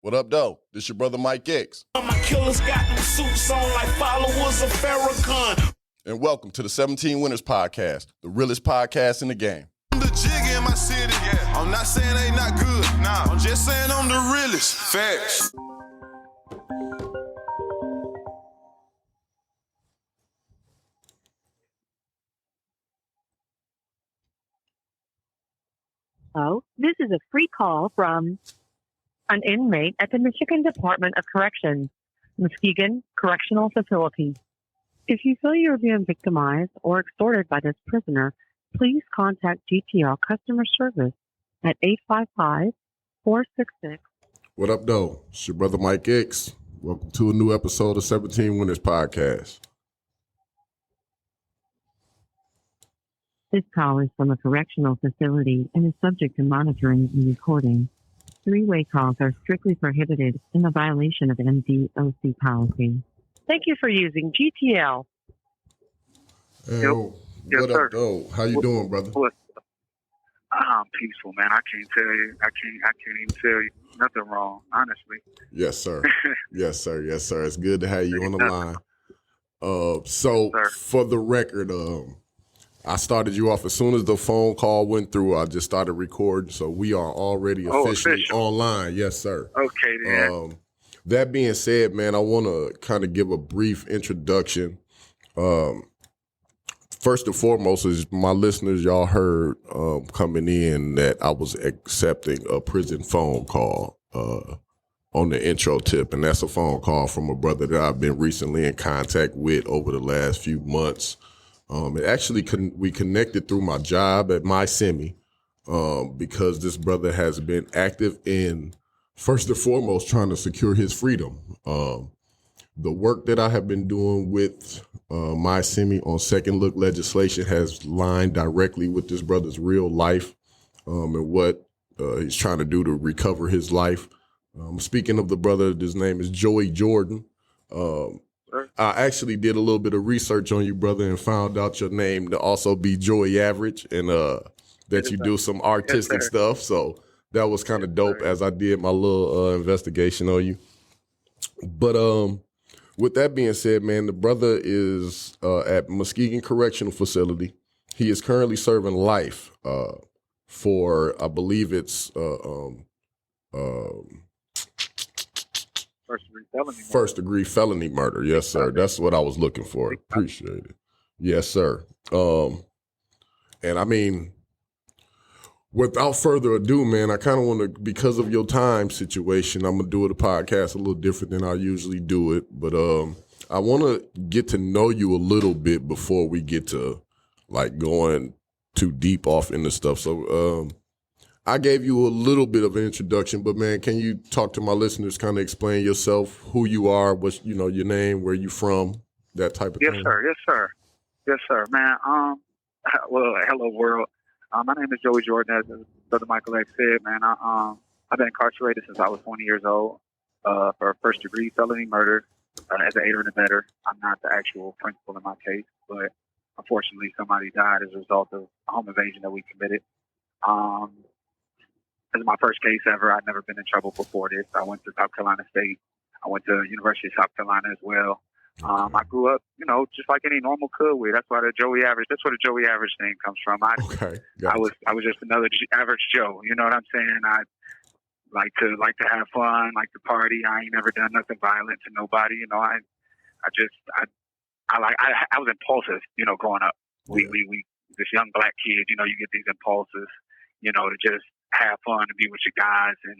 What up, though? This your brother Mike X. My killers got them suits on like followers of Farrakhan. And welcome to the 17 Winners Podcast, the realest podcast in the game. I'm the jig in my city, yeah. I'm not saying they not good, nah. I'm just saying I'm the realest. Facts. Oh, this is a free call from an inmate at the Michigan Department of Corrections, Muskegon Correctional Facility. If you feel you are being victimized or extorted by this prisoner, please contact GTL Customer Service at 855-466. What up, though? It's your brother Mike X. Welcome to a new episode of 17 Winners Podcast. This call is from a correctional facility and is subject to monitoring and recording. Three-way calls are strictly prohibited in a violation of MDOC policy. Thank you for using GTL. Hey, Yep. what Yes, up, sir. though? How you doing, brother? I'm peaceful, man. I can't tell you. I can't even tell you nothing wrong, honestly. Yes, sir. Yes, sir. Yes, sir. It's good to have you on the line. Sir. For the record, I started you off as soon as the phone call went through. I just started recording, so we are already officially official. online. Yes, sir. Okay, then. That being said, man, I want to kind of give a brief introduction. First and foremost, is my listeners, y'all heard coming in that I was accepting a prison phone call on the intro tip, and that's a phone call from a brother that I've been recently in contact with over the last few months. It actually we connected through my job at my semi because this brother has been active in, first and foremost, trying to secure his freedom. The work that I have been doing with my semi on second look legislation has lined directly with this brother's real life and what he's trying to do to recover his life. Speaking of the brother, his name is Joey Jordan. I actually did a little bit of research on you, brother, and found out your name to also be Joey Average, and that you do some artistic stuff. So that was kind of dope as I did my little investigation on you. But with that being said, man, the brother is at Muskegon Correctional Facility. He is currently serving life for, I believe it's first degree felony murder. Yes, sir. That's what I was looking for. Appreciate it. Yes, sir. And I mean, without further ado, man, I kind of want to, because of your time situation, I'm going to do the podcast a little different than I usually do it. But I want to get to know you a little bit before we get to like going too deep off into stuff. So I gave you a little bit of an introduction, but man, can you talk to my listeners, kind of explain yourself, who you are, what's, your name, where you from, that type of thing? Yes, sir. Yes, sir, man. Well, hello, world. My name is Joey Jordan, as Brother Michael X said, man. I've been incarcerated since I was 20 years old for a first-degree felony murder as an aider and abettor. I'm not the actual principal in my case, but unfortunately somebody died as a result of a home invasion that we committed. This is my first case ever. I'd never been in trouble before this. I went to South Carolina State. I went to University of South Carolina as well. I grew up, just like any normal kid with. That's why that's where the Joey Average name comes from. I was just another average Joe. You know what I'm saying? I like to have fun, like to party. I ain't never done nothing violent to nobody. I was impulsive, growing up. We this young black kid, you get these impulses, to just have fun and be with your guys and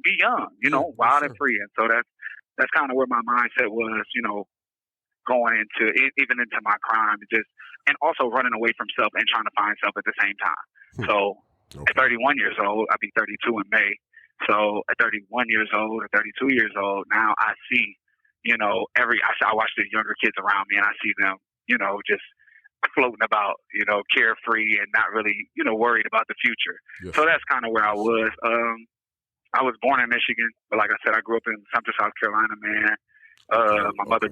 be young, wild and free. And so that's kind of where my mindset was, going into even into my crime, and also running away from self and trying to find self at the same time. So at 31 years old, I'll be 32 in May. So at 31 years old or 32 years old, now I see, I watch the younger kids around me and I see them, just floating about, carefree and not really, worried about the future. Yes. So that's kind of where I was. I was born in Michigan, but like I said, I grew up in Sumter, South Carolina, man. My mother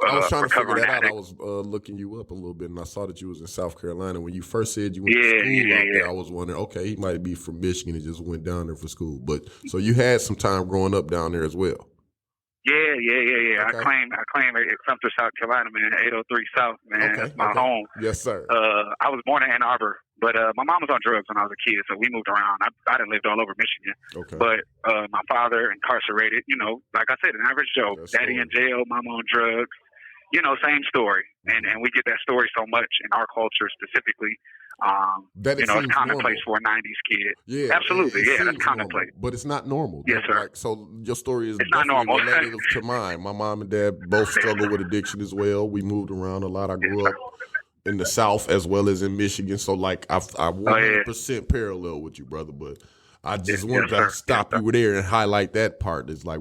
I was trying to figure recovering that out. I addict. was looking you up a little bit, and I saw that you was in South Carolina. When you first said you went to Yeah, school out yeah. there, I was wondering, okay, he might be from Michigan and just went down there for school. But so you had some time growing up down there as well. Yeah. Okay. I claim it Sumter, South Carolina, man, 803 South, man. Okay, That's my okay. home. Yes, sir. I was born in Ann Arbor, but my mom was on drugs when I was a kid, so we moved around. I done lived all over Michigan. Okay. But my father incarcerated, you know, like I said, an average Joe. That Daddy in jail, mama on drugs. You know, same story. And we get that story so much in our culture specifically. That you know, it's commonplace normal. for a 90s kid. Yeah, absolutely. it That's commonplace. normal, but it's not normal. Yes, sir. Like, so your story is It's not definitely normal. relative to mine. My mom and dad both struggled with addiction as well. We moved around a lot. I grew up in the South as well as in Michigan. So, like, I 100% parallel with you, brother. But I just wanted to stop you there and highlight that part. It's like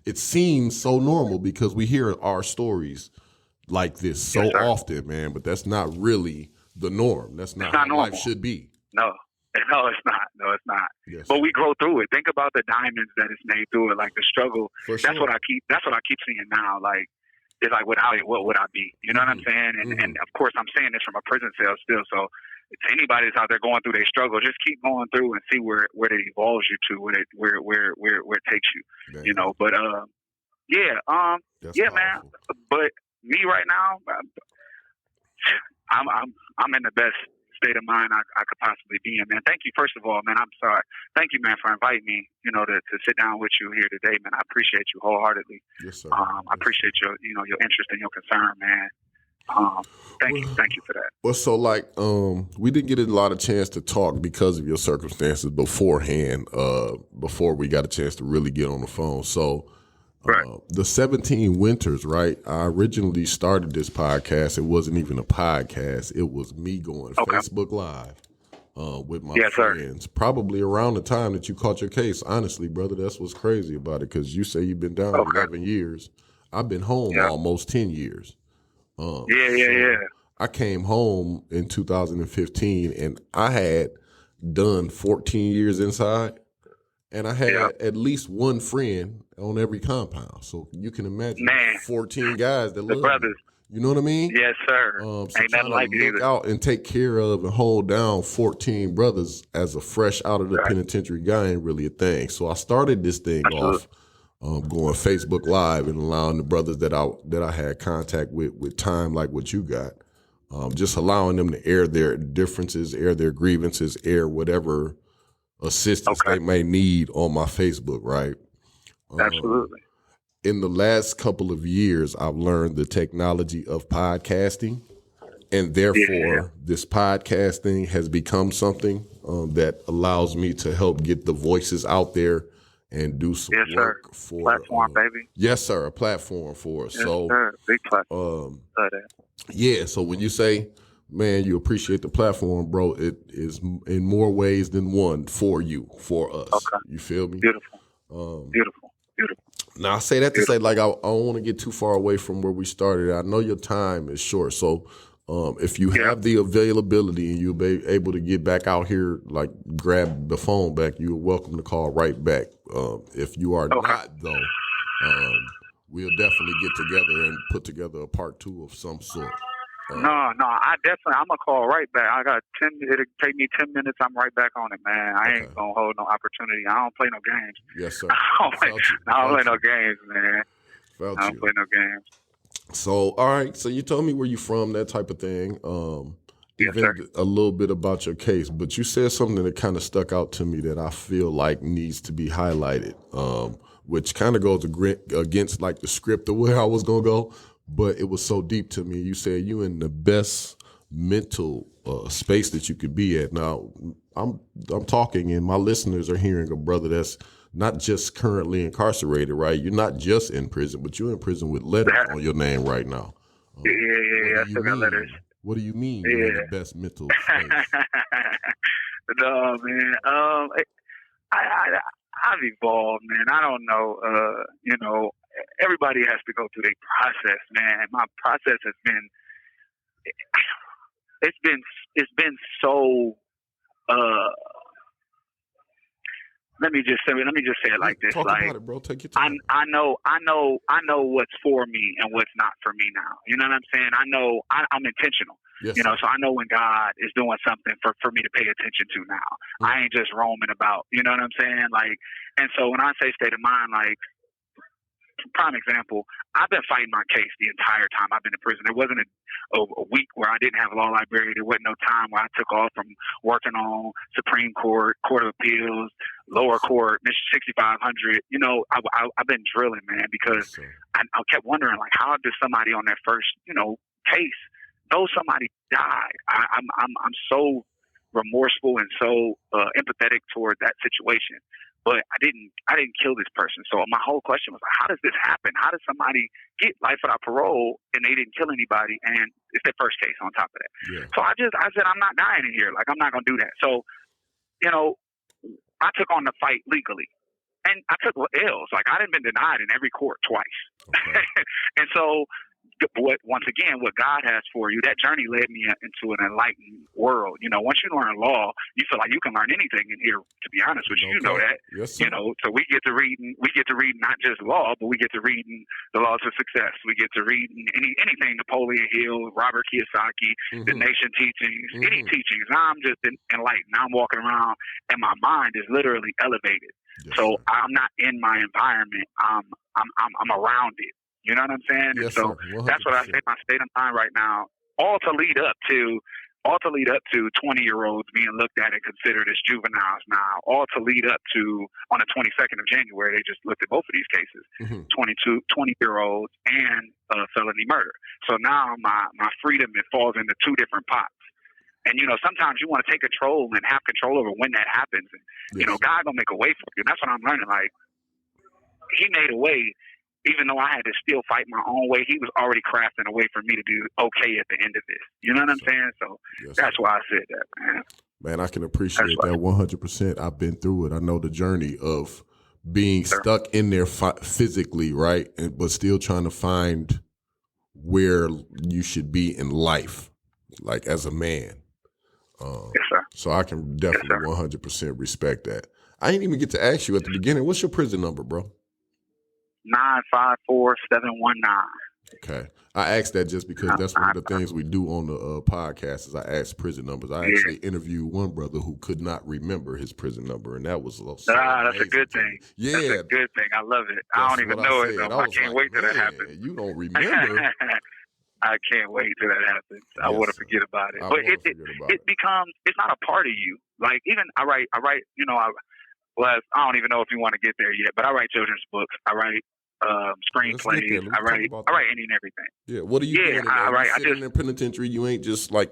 it seems so normal because we hear our stories like this so often, man. But that's not really the norm. That's not how life should be. No, it's not. No, it's not. Yes. But we grow through it. Think about the diamonds that it's made through it, like the struggle. That's what I keep seeing now. Like, it's like, without it, what would I be? You know what I'm saying? And of course, I'm saying this from a prison cell still. So if anybody that's out there going through their struggle, just keep going through and see where it evolves you to, where it takes you. Damn. You know, but man. But me right now, I'm in the best state of mind I could possibly be in, man. Thank you, first of all, man. I'm sorry. Thank you, man, for inviting me, you know, to sit down with you here today, man. I appreciate you wholeheartedly. Yes, sir. I appreciate your interest and your concern, man. Thank you for that. Well, so like, we didn't get a lot of chance to talk because of your circumstances beforehand, before we got a chance to really get on the phone. So, the 17 Winters, right? I originally started this podcast. It wasn't even a podcast. It was me going Facebook Live with my friends, probably around the time that you caught your case. Honestly, brother, that's what's crazy about it, because you say you've been down 11 years. I've been home almost 10 years. I came home in 2015, and I had done 14 years inside. And I had at least one friend on every compound. So you can imagine 14 guys that love brothers. Me. You know what I mean? Yes, sir. So ain't nothing like it look out and take care of and hold down 14 brothers as a fresh out of the penitentiary guy ain't really a thing. So I started this thing off going Facebook Live and allowing the brothers that I had contact with time like what you got, just allowing them to air their differences, air their grievances, air whatever assistance they may need on my Facebook, right? Absolutely. In the last couple of years, I've learned the technology of podcasting, and therefore this podcasting has become something that allows me to help get the voices out there and do some work for platform, baby. Yes, sir, a platform for us. Yes, sir. Big platform. Yeah, so when you say, man, you appreciate the platform, bro, it is in more ways than one for you, for us. Okay. You feel me? Beautiful. Beautiful. Now, I say that to say, like, I don't want to get too far away from where we started. I know your time is short, so if you have the availability and you'll be able to get back out here, like, grab the phone back, you're welcome to call right back. If you are not, though, we'll definitely get together and put together a part 2 of some sort. No, I'm gonna call right back. I got 10. It'll take me 10 minutes. I'm right back on it, man. I ain't gonna hold no opportunity. I don't play no games. Yes, sir. I don't play no games, man. I don't play no games. So, all right. So you told me where you from, that type of thing. Even a little bit about your case, but you said something that kind of stuck out to me that I feel like needs to be highlighted, which kind of goes against like the script of where I was gonna go. But it was so deep to me. You said you in the best mental space that you could be at. Now, I'm talking, and my listeners are hearing a brother that's not just currently incarcerated, right? You're not just in prison, but you're in prison with letters on your name right now. I still got letters. What do you mean you're in the best mental space? No, man. I've evolved, man. I don't know. Everybody has to go through their process, man. My process has been, it's been so, let me just say it like this. Talk like, about it, bro. Take your time. I know what's for me and what's not for me now. You know what I'm saying? I know I'm intentional. Yes, you know, so I know when God is doing something for me to pay attention to now. I ain't just roaming about. You know what I'm saying? Like, and so when I say state of mind, like, prime example, I've been fighting my case the entire time I've been in prison. There wasn't a week where I didn't have a law library. There wasn't no time where I took off from working on Supreme Court, Court of Appeals, lower court, Mission 6500. You know, I've been drilling, man, because I kept wondering, like, how did somebody on their first, you know, case, though somebody died? I'm so remorseful and so empathetic toward that situation. But I didn't kill this person. So my whole question was, how does this happen? How does somebody get life without parole and they didn't kill anybody? And it's their first case on top of that. Yeah. So I said, I'm not dying in here. Like, I'm not going to do that. So, you know, I took on the fight legally. And I took L's. Like, I didn't been denied in every court twice. Okay. And so, once again, what God has for you, that journey led me into an enlightened world. You know, once you learn law, you feel like you can learn anything in here, to be honest with you. You know that. Yes, you know, so we get to read not just law, but we get to read the laws of success. We get to read anything, Napoleon Hill, Robert Kiyosaki, the Nation teachings, any teachings. Now I'm just enlightened. Now I'm walking around and my mind is literally elevated. Yes, so I'm not in my environment. I'm around it. You know what I'm saying? Yes, and so that's what I say my state of mind right now, all to lead up to 20-year-olds being looked at and considered as juveniles now, all to lead up to, on the 22nd of January, they just looked at both of these cases, 20-year-olds and felony murder. So now my freedom, it falls into two different pots. And, you know, sometimes you want to take control and have control over when that happens. And, you know, God gonna make a way for you. And that's what I'm learning. Like, he made a way. Even though I had to still fight my own way, he was already crafting a way for me to do okay at the end of this. You know what I'm saying? So that's why I said that, man. Man, I can appreciate that 100%. I've been through it. I know the journey of being stuck in there physically, right? But still trying to find where you should be in life, like as a man. Yes, sir. So I can definitely 100% respect that. I didn't even get to ask you at the beginning, what's your prison number, bro? 954-719. Okay. I asked that just because that's one of the things we do on the podcast is I ask prison numbers. I actually interviewed one brother who could not remember his prison number, and that was that's a good thing. Yeah. That's a good thing. I love it. I don't even know it, though. I can't wait till that happens. You don't remember. I can't wait till that happens. Yes, I want to forget about it. But it becomes, it's not a part of you. Like, even I write, you know, I don't even know if you want to get there yet, but I write children's books. I write screenplays. I write any and everything. Yeah. What are you doing? I write. Sitting in penitentiary, you ain't just like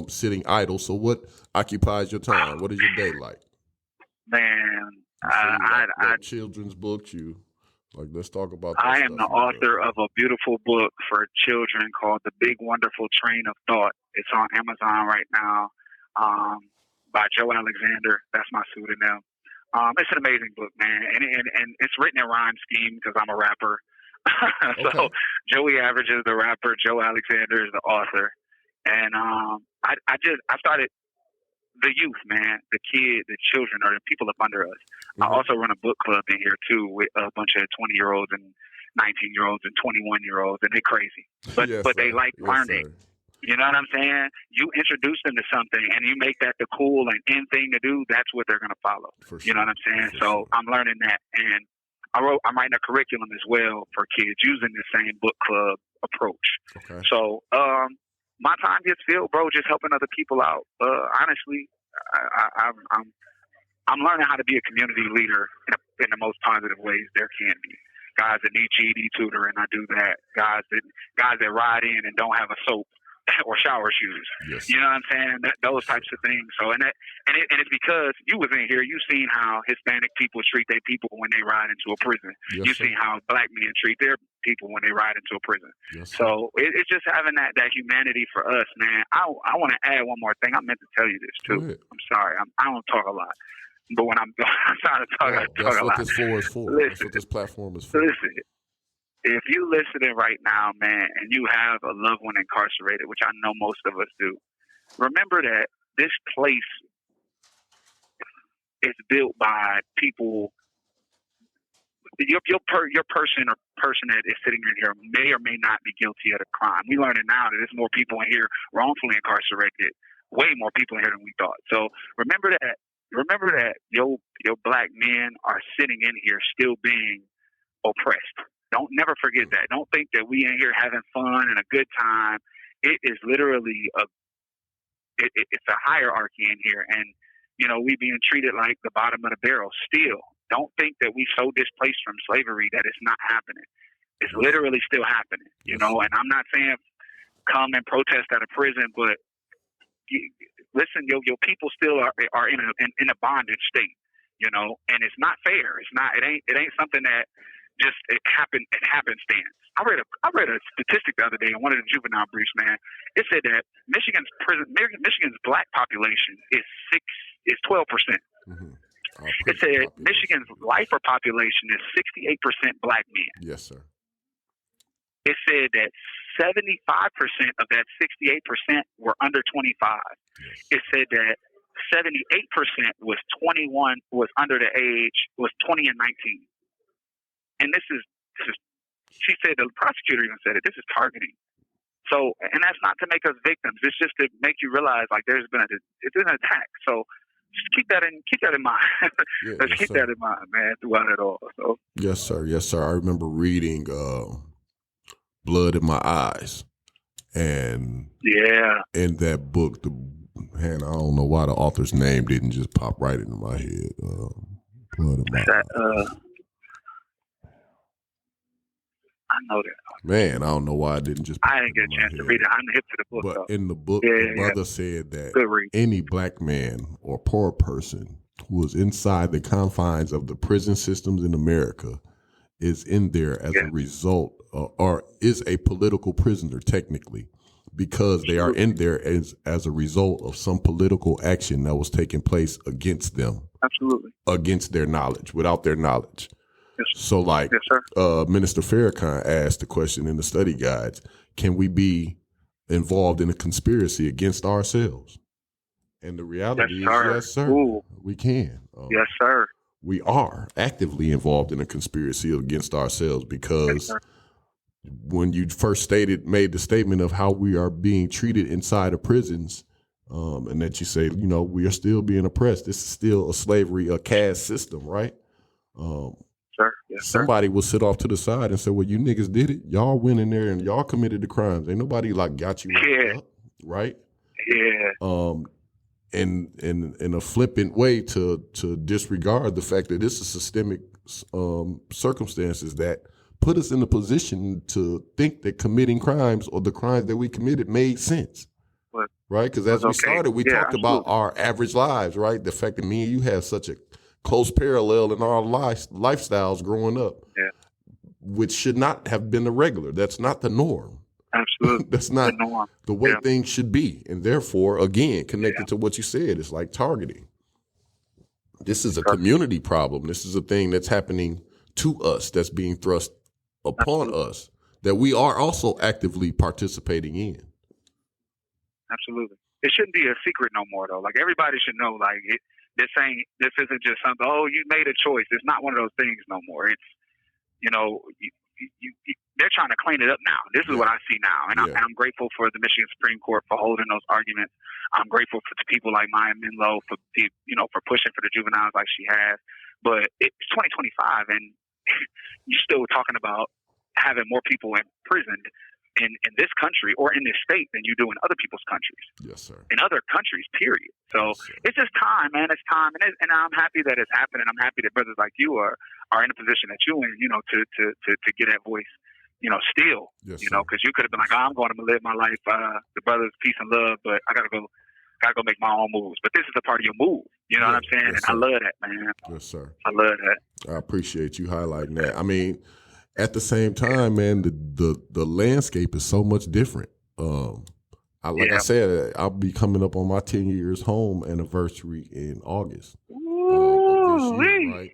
sitting idle. So what occupies your time? What is your day like? Man, I children's books. Let's talk about that. I am the author of a beautiful book for children called The Big Wonderful Train of Thought. It's on Amazon right now, by Joei Alexander. That's my pseudonym. It's an amazing book, man, and it's written in rhyme scheme because I'm a rapper. So Joey Average is the rapper, Joe Alexander is the author, and I started the youth, man, the kids, the children, or the people up under us. I also run a book club in here too with a bunch of 20-year-olds and 19-year-olds and 21-year-olds, and they're crazy, but they like learning. You know what I'm saying? You introduce them to something and you make that the cool and in thing to do, that's what they're going to follow. You know what I'm saying? So I'm learning that. And I'm writing a curriculum as well for kids using the same book club approach. Okay. So my time gets filled, bro, just helping other people out. Honestly, I'm learning how to be a community leader in the most positive ways there can be. Guys that need GED tutoring, I do that. Guys that ride in and don't have a soap or shower shoes. Yes. You know what I'm saying? Those types of things. So, and it's because you was in here, you seen how Hispanic people treat their people when they ride into a prison. Yes, you seen how black men treat their people when they ride into a prison. Yes, so it's just having that humanity for us, man. I want to add one more thing. I meant to tell you this too. I'm sorry. I don't talk a lot. But when I'm trying to talk, I talk a lot. That's what this floor is for. Listen, that's what this platform is for. Listen. If you listening right now, man, and you have a loved one incarcerated, which I know most of us do, remember that this place is built by people. Your person or person that is sitting in here may or may not be guilty of a crime. We learning now that there's more people in here wrongfully incarcerated, way more people in here than we thought. So remember that your black men are sitting in here still being oppressed. Don't never forget that. Don't think that we in here having fun and a good time. It is literally it's a hierarchy in here, and we being treated like the bottom of the barrel still. Don't think that we so displaced from slavery that it's not happening. It's literally still happening, And I'm not saying come and protest at a prison, but listen, your people still are in a bondage state, and it's not fair. It's not. It ain't something that just it happenstance. I read a statistic the other day in one of the juvenile briefs, man. It said that Michigan's black population is 12%. Mm-hmm. It said Michigan's lifer population is 68% black men. Yes, sir. It said that 75% of that 68% were under 25. Yes. It said that 78% was 20 and 19. And this is, she said, the prosecutor even said it, this is targeting. So, and that's not to make us victims. It's just to make you realize, like, it's been an attack. So, just keep that in mind. Let's keep that in mind, man, throughout it all. So. Yes, sir. I remember reading Blood in My Eyes, and in that book, I don't know why the author's name didn't just pop right into my head. Blood in My Eyes. I know that. Man, I don't know why I didn't just. I didn't get a chance to read it. I'm hip to the book. But though. In the book, the brother said that any black man or poor person who is inside the confines of the prison systems in America is in there as a result, or is a political prisoner technically, because they are in there as a result of some political action that was taking place against them. Absolutely. Against their knowledge, without their knowledge. Yes. So, like, Minister Farrakhan asked the question in the study guides, can we be involved in a conspiracy against ourselves? And the reality is, yes, sir, we can. Yes, sir. We are actively involved in a conspiracy against ourselves, because when you first made the statement of how we are being treated inside of prisons, and that you say, we are still being oppressed. This is still a caste system, right? Sir. Yes, somebody will sit off to the side and say, well, you niggas did it. Y'all went in there and y'all committed the crimes. Ain't nobody got you up, right? Yeah. In a flippant way to disregard the fact that this is systemic circumstances that put us in a position to think that committing crimes or the crimes that we committed made sense. Right? Because as we started, we talked about our average lives, right? The fact that me and you have such a close parallel in our lifestyles growing up, which should not have been the regular. That's not the norm. Absolutely. That's not the way things should be. And therefore, again, connected to what you said, it's like targeting. This is a community problem. This is a thing that's happening to us, that's being thrust upon us, that we are also actively participating in. Absolutely. It shouldn't be a secret no more, though. Like, everybody should know, like, this isn't just something, you made a choice. It's not one of those things no more. It's, they're trying to clean it up now. This is what I see now. And I'm grateful for the Michigan Supreme Court for holding those arguments. I'm grateful for people like Maya Menlo for pushing for the juveniles like she has. But it's 2025, and you're still talking about having more people imprisoned in this country or in this state than you do in other people's countries. Yes, sir. In other countries, period. So it's just time, man. It's time, and I'm happy that it's happening. I'm happy that brothers like you are in a position that you're in, to get that voice, still, because you could have been like, I'm going to live my life, the brothers, peace and love, but I gotta go make my own moves. But this is a part of your move. You know what I'm saying? And I love that, man. Yes, sir. I love that. I appreciate you highlighting that. I mean, at the same time, man, the landscape is so much different. I said, I'll be coming up on my 10 years home anniversary in August of this year, right?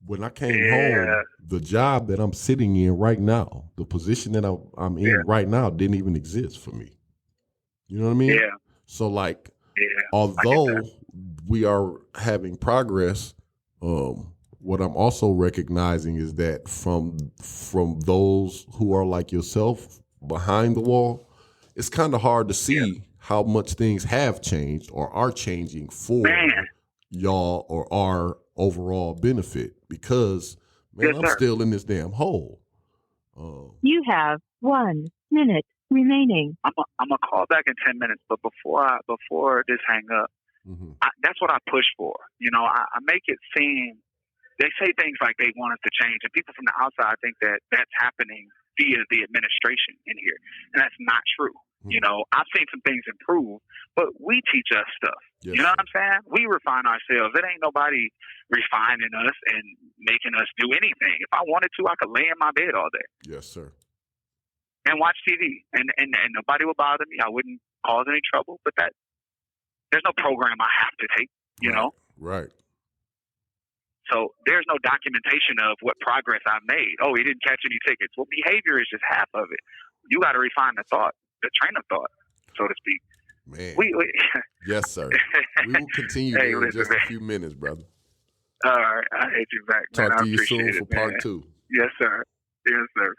When I came home, the job that I'm sitting in right now, the position that I'm in right now, didn't even exist for me. You know what I mean? Yeah. So, although we are having progress, what I'm also recognizing is that from those who are like yourself behind the wall, it's kind of hard to see how much things have changed or are changing for y'all or our overall benefit, because I'm still in this damn hole. You have 1 minute remaining. I'm gonna call back in 10 minutes, but before this hang up, that's what I push for. You know, I make it seem, they say things like they want us to change, and people from the outside think that that's happening via the administration in here, and that's not true. You know, I've seen some things improve, but we teach us stuff. Yes. You know what I'm saying? We refine ourselves. It ain't nobody refining us and making us do anything. If I wanted to, I could lay in my bed all day. Yes, sir. And watch TV, and nobody would bother me. I wouldn't cause any trouble. But there's no program I have to take. You know? Right. So there's no documentation of what progress I've made. Oh, he didn't catch any tickets. Well, behavior is just half of it. You got to refine the thought, the train of thought, so to speak. Man. We yes, sir. We will continue there in just a few minutes, brother. All right. I hate you back, man. Talk to I you soon for part 2. Yes, sir. Yes, sir.